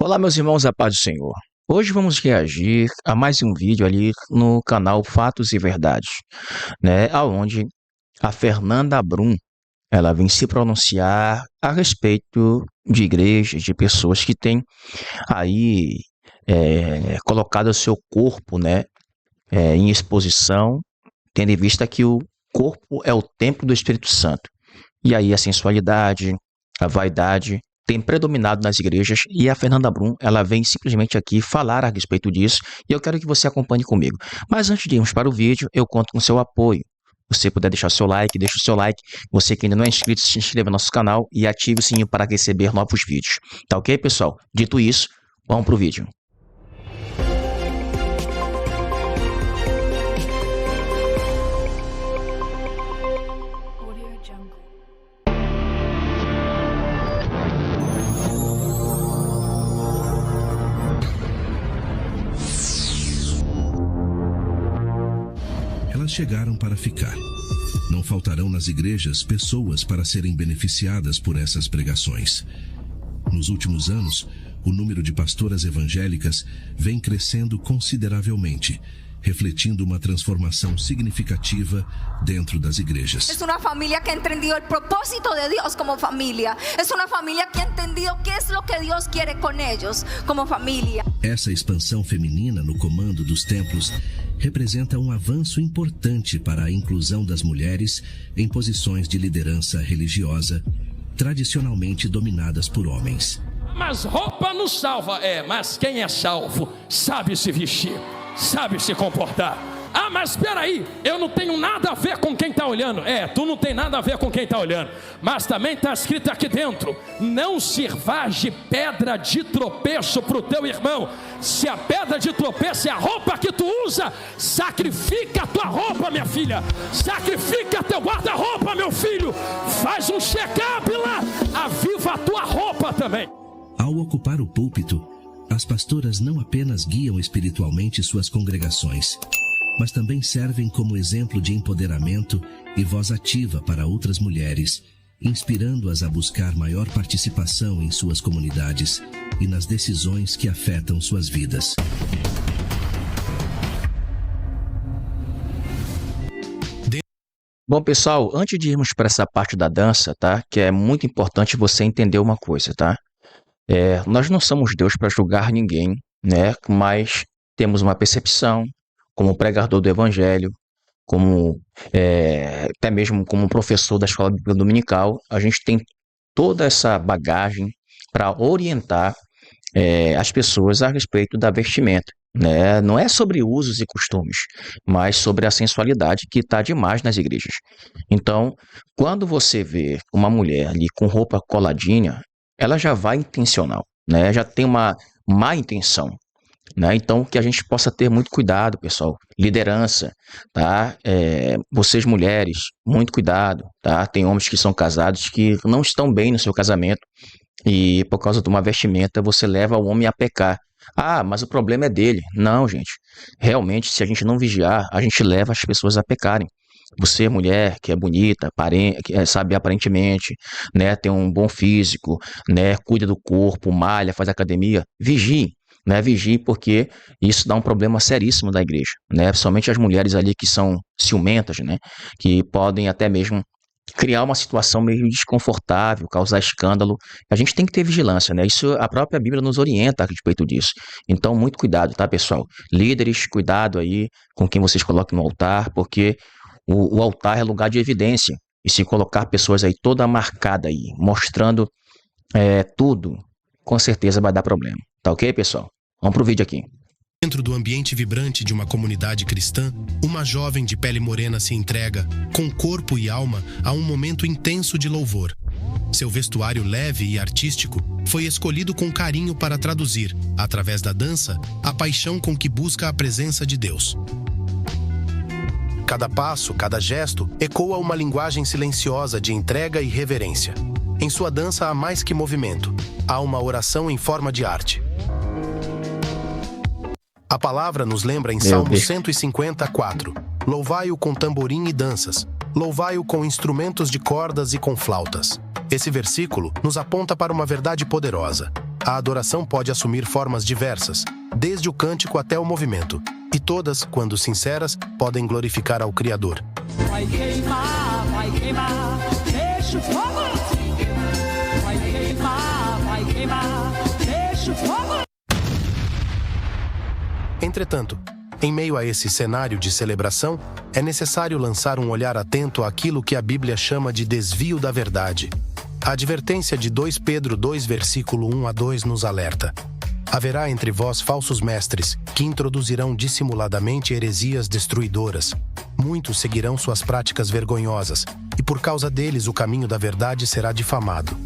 Olá, meus irmãos, a paz do Senhor. Hoje vamos reagir a mais um vídeo ali no canal Fatos e Verdades, né? Aonde a Fernanda Brum, ela vem se pronunciar a respeito de igrejas, de pessoas que têm aí colocado o seu corpo, né, em exposição, tendo em vista que o corpo é o templo do Espírito Santo. E aí a sensualidade, a vaidade tem predominado nas igrejas e a Fernanda Brum, ela vem simplesmente aqui falar a respeito disso e eu quero que você acompanhe comigo. Mas antes de irmos para o vídeo, eu conto com seu apoio. Se você puder deixar seu like, deixa o seu like. Você que ainda não é inscrito, se inscreva no nosso canal e ative o sininho para receber novos vídeos. Tá ok, pessoal? Dito isso, vamos para o vídeo. Elas chegaram para ficar. Não faltarão nas igrejas pessoas para serem beneficiadas por essas pregações. Nos últimos anos, o número de pastoras evangélicas vem crescendo consideravelmente, refletindo uma transformação significativa dentro das igrejas. Es una familia que ha entendido el propósito de Dios como familia. Es una familia que ha entendido qué es lo que Dios quiere con ellos como familia. Essa expansão feminina no comando dos templos representa um avanço importante para a inclusão das mulheres em posições de liderança religiosa, tradicionalmente dominadas por homens. Mas roupa não salva, mas quem é salvo sabe se vestir, sabe se comportar. Ah, mas espera aí, eu não tenho nada a ver com quem está olhando. Tu não tem nada a ver com quem está olhando. Mas também está escrito aqui dentro: não sirvas de pedra de tropeço para o teu irmão. Se a pedra de tropeço é a roupa que tu usa, sacrifica a tua roupa, minha filha. Sacrifica teu guarda-roupa, meu filho. Faz um check-up lá, aviva a tua roupa também. Ao ocupar o púlpito, as pastoras não apenas guiam espiritualmente suas congregações, mas também servem como exemplo de empoderamento e voz ativa para outras mulheres, inspirando-as a buscar maior participação em suas comunidades e nas decisões que afetam suas vidas. Bom, pessoal, antes de irmos para essa parte da dança, tá? Que é muito importante você entender uma coisa, tá? Nós não somos Deus para julgar ninguém, né? Mas temos uma percepção, como pregador do evangelho, como até mesmo como professor da escola bíblica dominical, a gente tem toda essa bagagem para orientar as pessoas a respeito da vestimenta, né? Não é sobre usos e costumes, mas sobre a sensualidade que está demais nas igrejas. Então, quando você vê uma mulher ali com roupa coladinha, ela já vai intencional, né? Já tem uma má intenção, né? Então, que a gente possa ter muito cuidado, pessoal. Liderança, tá? Vocês mulheres, muito cuidado, tá? Tem homens que são casados que não estão bem no seu casamento e por causa de uma vestimenta você leva o homem a pecar. Ah, mas o problema é dele. Não, gente. Realmente, se a gente não vigiar, a gente leva as pessoas a pecarem. Você, mulher, que é bonita, sabe, aparentemente, né, tem um bom físico, né, cuida do corpo, malha, faz academia, vigie, né, vigie, porque isso dá um problema seríssimo da igreja, né, principalmente as mulheres ali que são ciumentas, né, que podem até mesmo criar uma situação meio desconfortável, causar escândalo. A gente tem que ter vigilância, né? Isso a própria Bíblia nos orienta a respeito disso. Então, muito cuidado, tá, pessoal? Líderes, cuidado aí com quem vocês colocam no altar, porque o altar é lugar de evidência. E se colocar pessoas aí toda marcada aí, mostrando tudo, com certeza vai dar problema. Tá ok, pessoal? Vamos pro vídeo aqui. Dentro do ambiente vibrante de uma comunidade cristã, uma jovem de pele morena se entrega, com corpo e alma, a um momento intenso de louvor. Seu vestuário leve e artístico foi escolhido com carinho para traduzir, através da dança, a paixão com que busca a presença de Deus. Cada passo, cada gesto, ecoa uma linguagem silenciosa de entrega e reverência. Em sua dança há mais que movimento, há uma oração em forma de arte. A palavra nos lembra em Salmo 154: louvai-o com tamborim e danças, louvai-o com instrumentos de cordas e com flautas. Esse versículo nos aponta para uma verdade poderosa. A adoração pode assumir formas diversas, desde o cântico até o movimento. E todas, quando sinceras, podem glorificar ao Criador. Vai queimar, deixa o fogo. Vai queimar, deixa o fogo. Entretanto, em meio a esse cenário de celebração, é necessário lançar um olhar atento àquilo que a Bíblia chama de desvio da verdade. A advertência de 2 Pedro 2, versículo 1 a 2 nos alerta. Haverá entre vós falsos mestres, que introduzirão dissimuladamente heresias destruidoras. Muitos seguirão suas práticas vergonhosas, e por causa deles o caminho da verdade será difamado.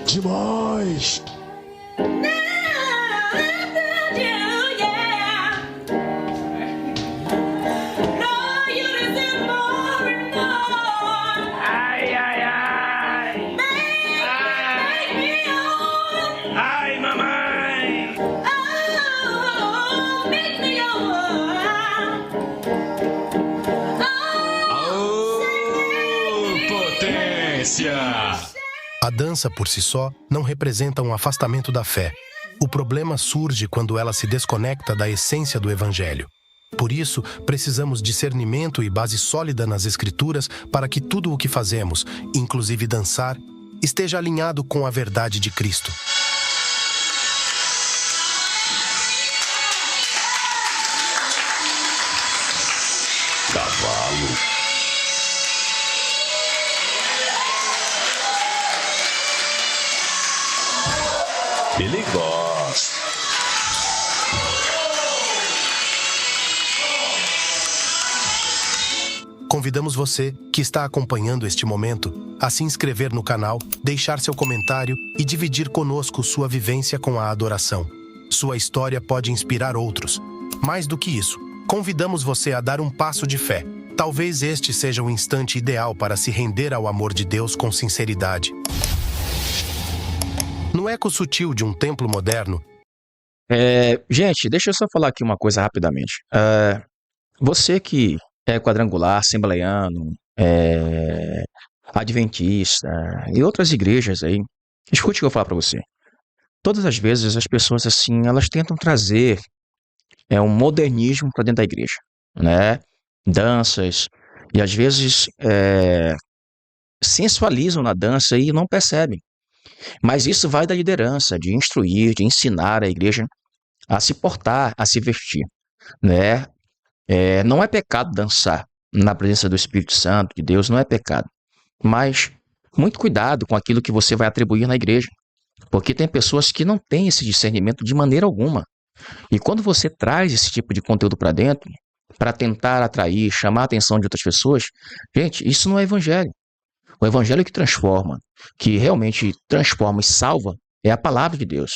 Demais! A dança, por si só, não representa um afastamento da fé. O problema surge quando ela se desconecta da essência do Evangelho. Por isso, precisamos discernimento e base sólida nas Escrituras para que tudo o que fazemos, inclusive dançar, esteja alinhado com a verdade de Cristo. Cavalo. Ele gosta. Convidamos você, que está acompanhando este momento, a se inscrever no canal, deixar seu comentário e dividir conosco sua vivência com a adoração. Sua história pode inspirar outros. Mais do que isso, convidamos você a dar um passo de fé. Talvez este seja o instante ideal para se render ao amor de Deus com sinceridade. No eco sutil de um templo moderno... Gente, deixa eu só falar aqui uma coisa rapidamente. Você que é quadrangular, assembleiano, adventista e outras igrejas aí, escute o que eu vou falar para você. Todas as vezes as pessoas assim, elas tentam trazer um modernismo para dentro da igreja, né? Danças, e às vezes sensualizam na dança e não percebem. Mas isso vai da liderança, de instruir, de ensinar a igreja a se portar, a se vestir, né? Não é pecado dançar na presença do Espírito Santo, de Deus, não é pecado. Mas muito cuidado com aquilo que você vai atribuir na igreja, porque tem pessoas que não têm esse discernimento de maneira alguma. E quando você traz esse tipo de conteúdo para dentro, para tentar atrair, chamar a atenção de outras pessoas, gente, isso não é evangelho. O evangelho que transforma, que realmente transforma e salva, é a palavra de Deus.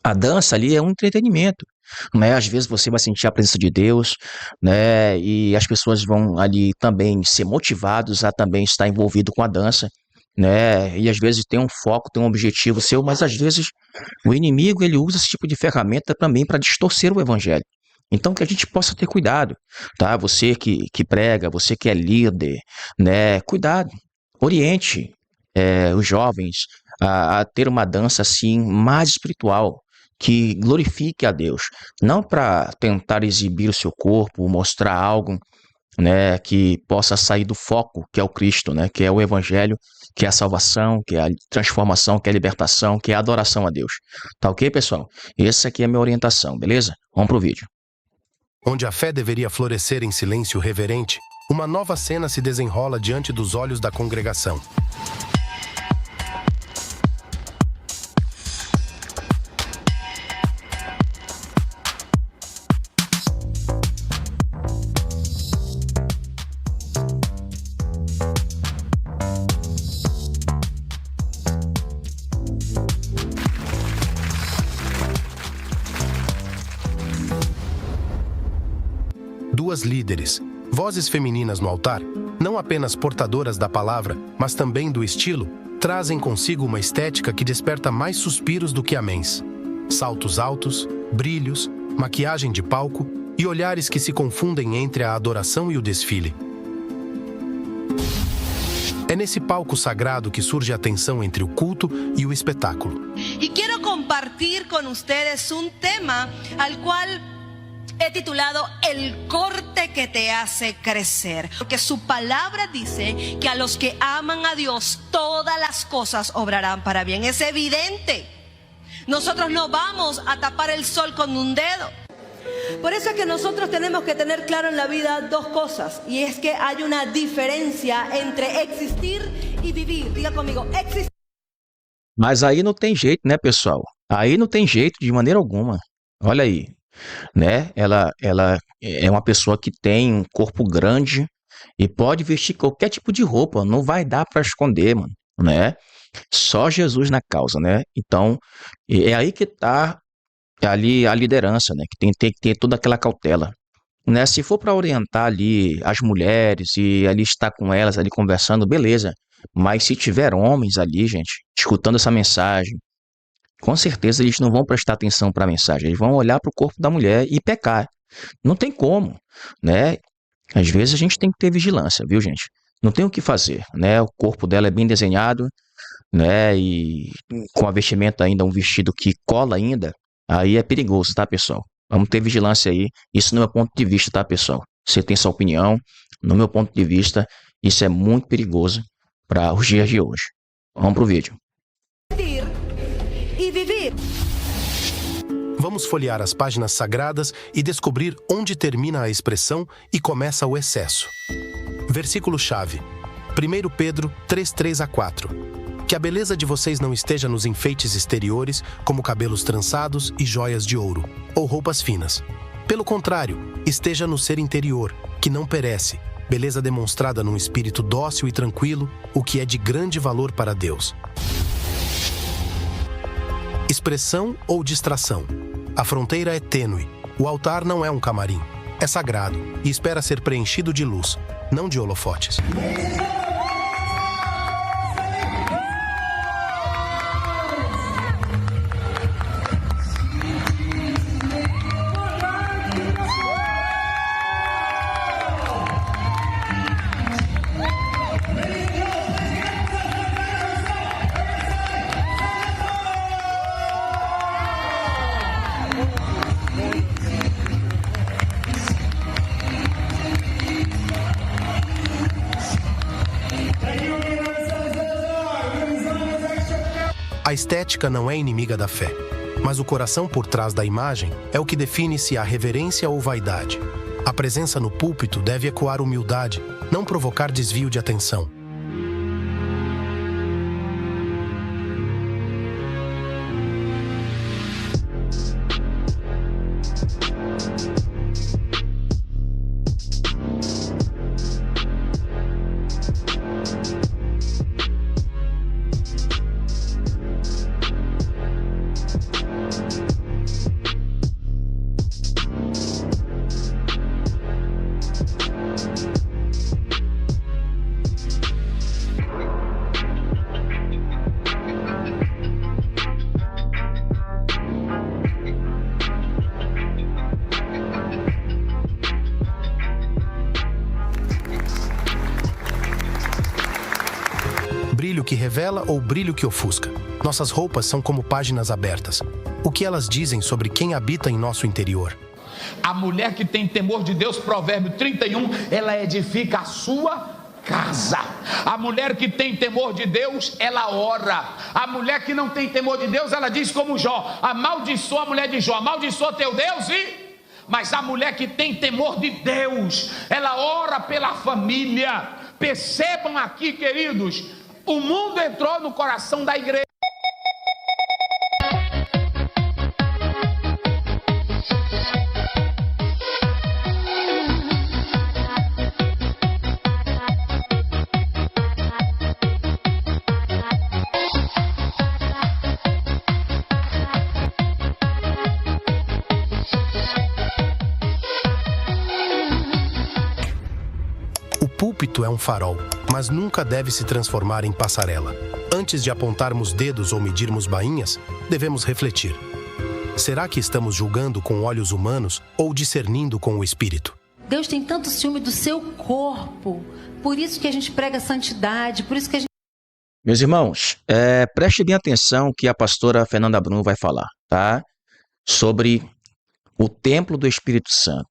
A dança ali é um entretenimento, né? Às vezes você vai sentir a presença de Deus, né? E as pessoas vão ali também ser motivados a também estar envolvido com a dança, né? E às vezes tem um foco, tem um objetivo seu, mas às vezes o inimigo ele usa esse tipo de ferramenta também para distorcer o evangelho. Então que a gente possa ter cuidado, tá? Você que prega, você que é líder, né? Cuidado. Oriente os jovens a ter uma dança assim mais espiritual, que glorifique a Deus, não para tentar exibir o seu corpo, mostrar algo, né, que possa sair do foco, que é o Cristo, né, que é o Evangelho, que é a salvação, que é a transformação, que é a libertação, que é a adoração a Deus. Tá ok, pessoal? Essa aqui é a minha orientação, beleza? Vamos pro vídeo. Onde a fé deveria florescer em silêncio reverente, uma nova cena se desenrola diante dos olhos da congregação. Duas líderes, vozes femininas no altar, não apenas portadoras da palavra, mas também do estilo, trazem consigo uma estética que desperta mais suspiros do que améns. Saltos altos, brilhos, maquiagem de palco e olhares que se confundem entre a adoração e o desfile. É nesse palco sagrado que surge a tensão entre o culto e o espetáculo. Y quiero compartir con ustedes un tema al cual he titulado El corte que te hace crecer. Porque su palabra dice que a los que aman a Dios todas las cosas obrarán para bien. Es evidente. Nosotros no vamos a tapar el sol con un dedo. Por eso es que nosotros tenemos que tener claro en la vida dos cosas. Y es que hay una diferencia entre existir y vivir. Diga conmigo, existir. Mas aí não tem jeito, né, pessoal? Aí não tem jeito de maneira alguma. Olha aí, né? Ela é uma pessoa que tem um corpo grande e pode vestir qualquer tipo de roupa. Não vai dar para esconder, mano, né? Só Jesus na causa, né? Então, é aí que tá ali a liderança, né? Que tem que ter toda aquela cautela, né? Se for para orientar ali as mulheres e ali estar com elas ali conversando, beleza. Mas se tiver homens ali, gente, escutando essa mensagem, com certeza eles não vão prestar atenção para a mensagem. Eles vão olhar para o corpo da mulher e pecar. Não tem como, né? Às vezes a gente tem que ter vigilância, viu, gente? Não tem o que fazer, né? O corpo dela é bem desenhado, né? E com a vestimenta ainda, um vestido que cola ainda, aí é perigoso, tá, pessoal? Vamos ter vigilância aí. Isso no meu ponto de vista, tá, pessoal? Você tem sua opinião. No meu ponto de vista, isso é muito perigoso para os dias de hoje. Vamos pro vídeo. Y vivir. Vamos folhear as páginas sagradas e descobrir onde termina a expressão e começa o excesso. Versículo-chave. 1 Pedro 3:3-4. Que a beleza de vocês não esteja nos enfeites exteriores, como cabelos trançados e joias de ouro, ou roupas finas. Pelo contrário, esteja no ser interior, que não perece, beleza demonstrada num espírito dócil e tranquilo, o que é de grande valor para Deus. Expressão ou distração. A fronteira é tênue. O altar não é um camarim. É sagrado e espera ser preenchido de luz, não de holofotes. A estética não é inimiga da fé, mas o coração por trás da imagem é o que define se há reverência ou vaidade. A presença no púlpito deve ecoar humildade, não provocar desvio de atenção. Brilho que revela ou brilho que ofusca? Nossas roupas são como páginas abertas. O que elas dizem sobre quem habita em nosso interior? A mulher que tem temor de Deus, Provérbio 31, ela edifica a sua casa. A mulher que tem temor de Deus, ela ora. A mulher que não tem temor de Deus, ela diz como Jó: amaldiçoa a mulher de Jó, amaldiçoa teu Deus e... Mas a mulher que tem temor de Deus, ela ora pela família. Percebam aqui, queridos, o mundo entrou no coração da igreja. O púlpito é um farol, mas nunca deve se transformar em passarela. Antes de apontarmos dedos ou medirmos bainhas, devemos refletir. Será que estamos julgando com olhos humanos ou discernindo com o Espírito? Deus tem tanto ciúme do seu corpo. Por isso que a gente prega santidade, por isso que a gente... Meus irmãos, preste bem atenção que a pastora Fernanda Brum vai falar, tá? Sobre o templo do Espírito Santo,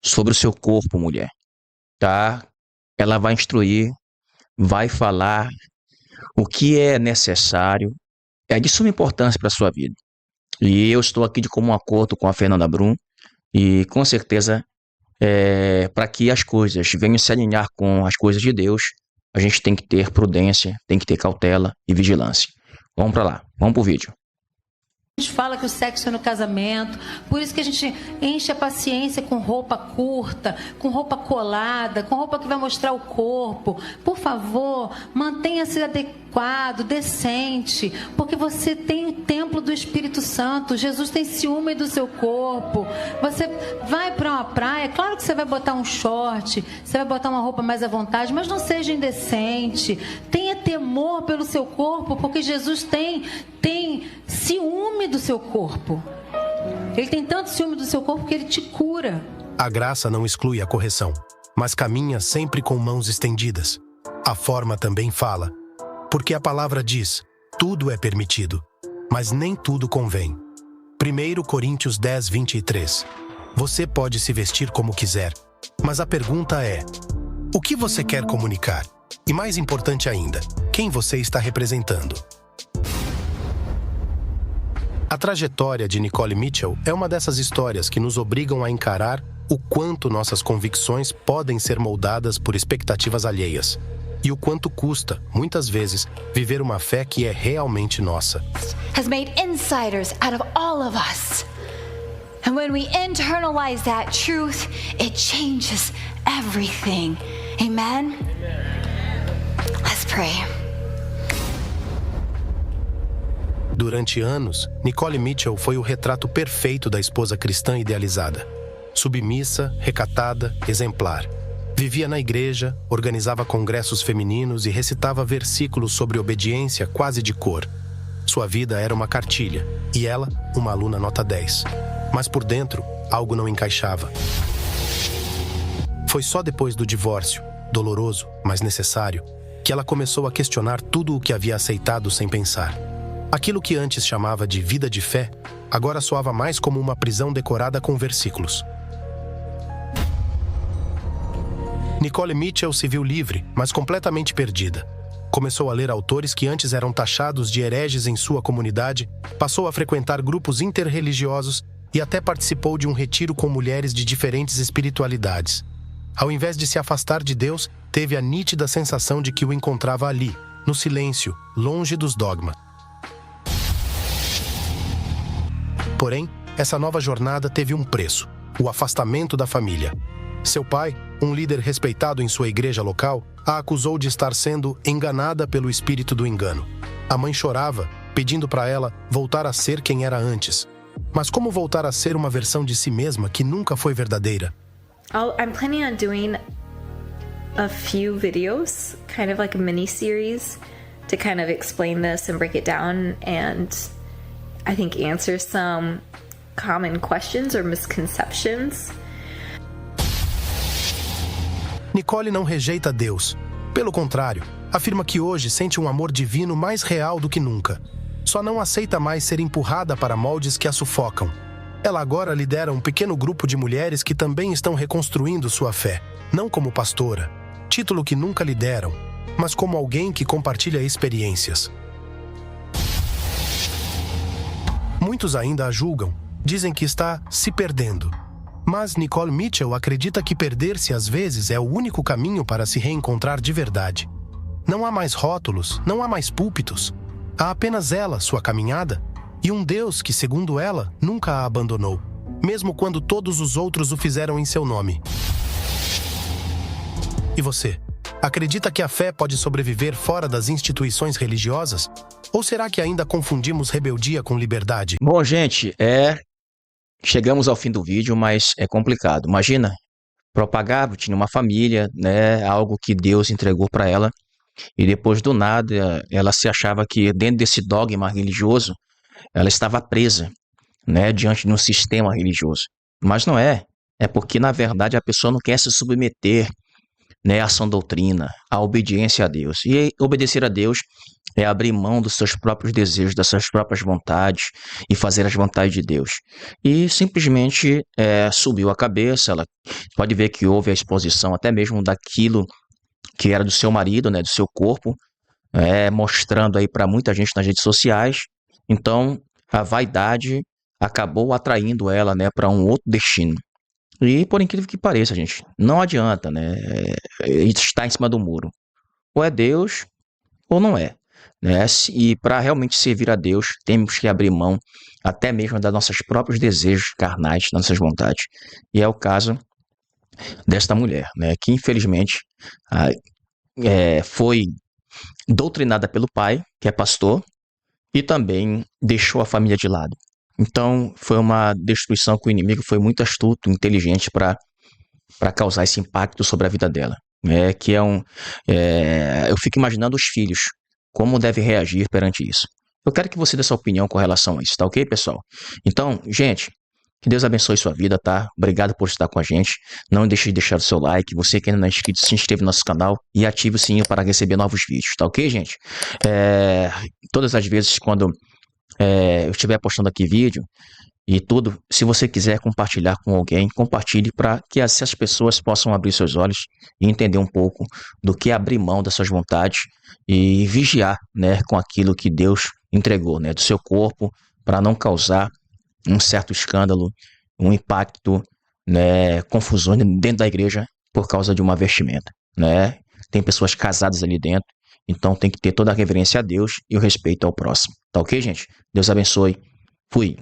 sobre o seu corpo, mulher, tá? Ela vai instruir, vai falar o que é necessário, é de suma importância para a sua vida. E eu estou aqui de comum acordo com a Fernanda Brum e com certeza para que as coisas venham se alinhar com as coisas de Deus, a gente tem que ter prudência, tem que ter cautela e vigilância. Vamos para lá, vamos pro vídeo. A gente fala que o sexo é no casamento, por isso que a gente enche a paciência com roupa curta, com roupa colada, com roupa que vai mostrar o corpo. Por favor, mantenha-se adequado, decente, porque você tem o templo do Espírito Santo. Jesus tem ciúme do seu corpo. Você vai para uma praia, claro que você vai botar um short, você vai botar uma roupa mais à vontade, mas não seja indecente. Tenha temor pelo seu corpo, porque Jesus tem ciúme do seu corpo. Ele tem tanto ciúme do seu corpo que ele te cura. A graça não exclui a correção, mas caminha sempre com mãos estendidas. A forma também fala, porque a palavra diz, tudo é permitido, mas nem tudo convém. 1 Coríntios 10, 23. Você pode se vestir como quiser, mas a pergunta é, o que você quer comunicar? E mais importante ainda, quem você está representando? A trajetória de Nicole Mitchell é uma dessas histórias que nos obrigam a encarar o quanto nossas convicções podem ser moldadas por expectativas alheias e o quanto custa, muitas vezes, viver uma fé que é realmente nossa. Has made insiders out of all of us. And when we internalize that truth, it changes everything. Amen? Let's pray. Durante anos, Nicole Mitchell foi o retrato perfeito da esposa cristã idealizada. Submissa, recatada, exemplar. Vivia na igreja, organizava congressos femininos e recitava versículos sobre obediência quase de cor. Sua vida era uma cartilha, e ela, uma aluna nota 10. Mas por dentro, algo não encaixava. Foi só depois do divórcio, doloroso, mas necessário, que ela começou a questionar tudo o que havia aceitado sem pensar. Aquilo que antes chamava de vida de fé, agora soava mais como uma prisão decorada com versículos. Nicole Mitchell se viu livre, mas completamente perdida. Começou a ler autores que antes eram taxados de hereges em sua comunidade, passou a frequentar grupos interreligiosos e até participou de um retiro com mulheres de diferentes espiritualidades. Ao invés de se afastar de Deus, teve a nítida sensação de que o encontrava ali, no silêncio, longe dos dogmas. Porém, essa nova jornada teve um preço, o afastamento da família. Seu pai, um líder respeitado em sua igreja local, a acusou de estar sendo enganada pelo espírito do engano. A mãe chorava, pedindo para ela voltar a ser quem era antes. Mas como voltar a ser uma versão de si mesma que nunca foi verdadeira? I'm planning on doing a few videos, kind of like a mini-series, to kind of explain this and break it down and I think answer some common questions or misconceptions. Nicole não rejeita Deus. Pelo contrário, afirma que hoje sente um amor divino mais real do que nunca. Só não aceita mais ser empurrada para moldes que a sufocam. Ela agora lidera um pequeno grupo de mulheres que também estão reconstruindo sua fé, não como pastora, título que nunca lhe deram, mas como alguém que compartilha experiências. Muitos ainda a julgam, dizem que está se perdendo. Mas Nicole Mitchell acredita que perder-se às vezes é o único caminho para se reencontrar de verdade. Não há mais rótulos, não há mais púlpitos. Há apenas ela, sua caminhada, e um Deus que, segundo ela, nunca a abandonou, mesmo quando todos os outros o fizeram em seu nome. E você? Acredita que a fé pode sobreviver fora das instituições religiosas? Ou será que ainda confundimos rebeldia com liberdade? Bom, gente, chegamos ao fim do vídeo, mas é complicado. Imagina, propagar, tinha uma família, né, algo que Deus entregou para ela, E depois do nada, ela se achava que dentro desse dogma religioso, ela estava presa, né, diante de um sistema religioso. Mas não é. É porque, na verdade, a pessoa não quer se submeter, né, à sã doutrina, à obediência a Deus. E obedecer a Deus é abrir mão dos seus próprios desejos, das suas próprias vontades e fazer as vontades de Deus. E simplesmente subiu a cabeça. Ela pode ver que houve a exposição até mesmo daquilo que era do seu marido, né, do seu corpo, mostrando aí para muita gente nas redes sociais. Então, a vaidade acabou atraindo ela, né, para um outro destino. E por incrível que pareça, gente, não adianta, né, estar em cima do muro. Ou é Deus ou não é, né? E para realmente servir a Deus, temos que abrir mão até mesmo dos nossos próprios desejos carnais, das nossas vontades. E é o caso desta mulher, né, que infelizmente foi doutrinada pelo pai, que é pastor, e também deixou a família de lado. Então, foi uma destruição que o inimigo foi muito astuto, inteligente para causar esse impacto sobre a vida dela. Eu fico imaginando os filhos, como devem reagir perante isso. Eu quero que você dê sua opinião com relação a isso, tá ok, pessoal? Então, gente, que Deus abençoe sua vida, tá? Obrigado por estar com a gente. Não deixe de deixar o seu like. Você que ainda não é inscrito, se inscreva no nosso canal e ative o sininho para receber novos vídeos, tá ok, gente? Todas as vezes quando eu estiver postando aqui vídeo e tudo, se você quiser compartilhar com alguém, compartilhe para que essas pessoas possam abrir seus olhos e entender um pouco do que abrir mão das suas vontades e vigiar, né, com aquilo que Deus entregou, né, do seu corpo, para não causar um certo escândalo, um impacto, né, confusões dentro da igreja por causa de uma vestimenta, né? Tem pessoas casadas ali dentro, então tem que ter toda a reverência a Deus e o respeito ao próximo. Tá ok, gente? Deus abençoe. Fui.